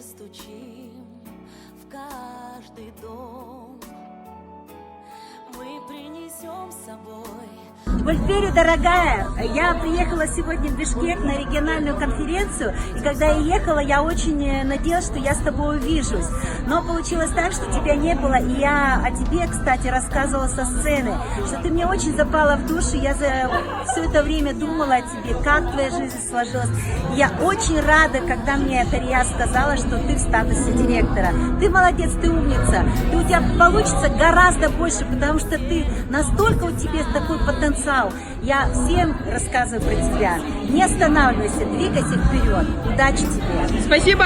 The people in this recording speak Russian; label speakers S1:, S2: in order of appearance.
S1: постучим в каждый дом. Мы принесем с собой.
S2: Гульфери, дорогая, я приехала сегодня в Бишкек на региональную конференцию, и когда я ехала, я очень надеялась, что я с тобой увижусь. Но получилось так, что тебя не было, и я о тебе, кстати, рассказывала со сцены, что ты мне очень запала в душу, я за все это время думала о тебе, как твоя жизнь сложилась. И я очень рада, когда мне Тария сказала, что ты в статусе директора. Ты молодец, ты умница, у тебя получится гораздо больше, потому что ты настолько, у тебя такой потенциал. Я всем рассказываю про тебя. Не останавливайся, двигайся вперед. Удачи тебе.
S3: Спасибо.